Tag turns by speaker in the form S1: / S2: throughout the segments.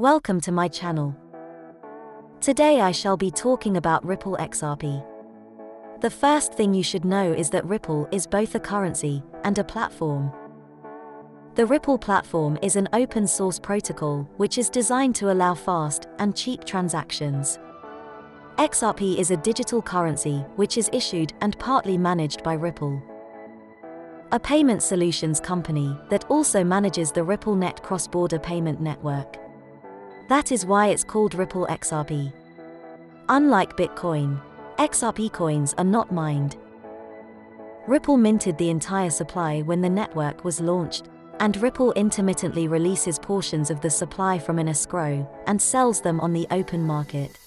S1: Welcome to my channel. Today I shall be talking about Ripple XRP. The first thing you should know is that Ripple is both a currency and a platform. The Ripple platform is an open-source protocol which is designed to allow fast and cheap transactions. XRP is a digital currency which is issued and partly managed by Ripple, a payment solutions company that also manages the RippleNet cross-border payment network. That is why it's called Ripple XRP. Unlike Bitcoin, XRP coins are not mined. Ripple minted the entire supply when the network was launched, and Ripple intermittently releases portions of the supply from an escrow and sells them on the open market.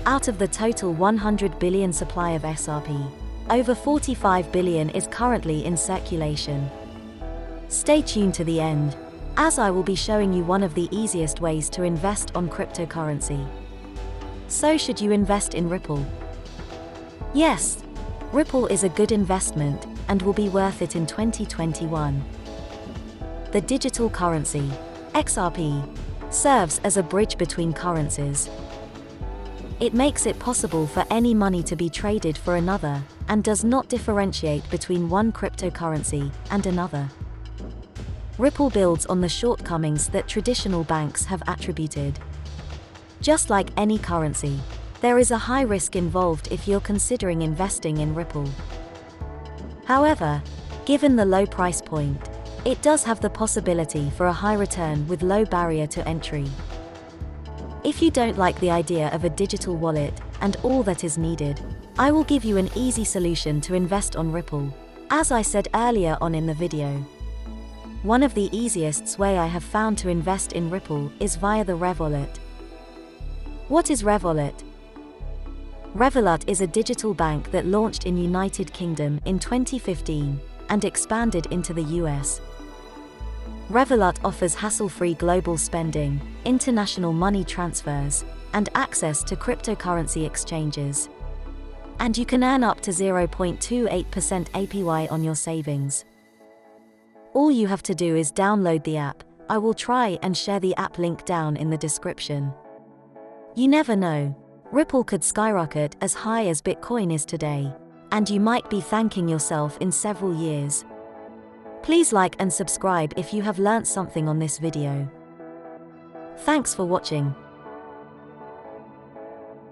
S1: Out of the total 100 billion supply of XRP, over 45 billion is currently in circulation. Stay tuned to the end, as I will be showing you one of the easiest ways to invest on cryptocurrency. So should you invest in Ripple? Yes, Ripple is a good investment and will be worth it in 2021. The digital currency, XRP, serves as a bridge between currencies. It makes it possible for any money to be traded for another, and does not differentiate between one cryptocurrency and another. Ripple builds on the shortcomings that traditional banks have attributed. Just like any currency, there is a high risk involved if you're considering investing in Ripple. However, given the low price point, it does have the possibility for a high return with low barrier to entry. If you don't like the idea of a digital wallet and all that is needed, I will give you an easy solution to invest on Ripple, as I said earlier on in the video. One of the easiest ways I have found to invest in Ripple is via the Revolut. What is Revolut? Revolut is a digital bank that launched in United Kingdom in 2015 and expanded into the US. Revolut offers hassle-free global spending, international money transfers, and access to cryptocurrency exchanges. And you can earn up to 0.28% APY on your savings. All you have to do is download the app. I will try and share the app link down in the description. You never know, Ripple could skyrocket as high as Bitcoin is today, and you might be thanking yourself in several years. Please like and subscribe if you have learnt something on this video. Thanks for watching.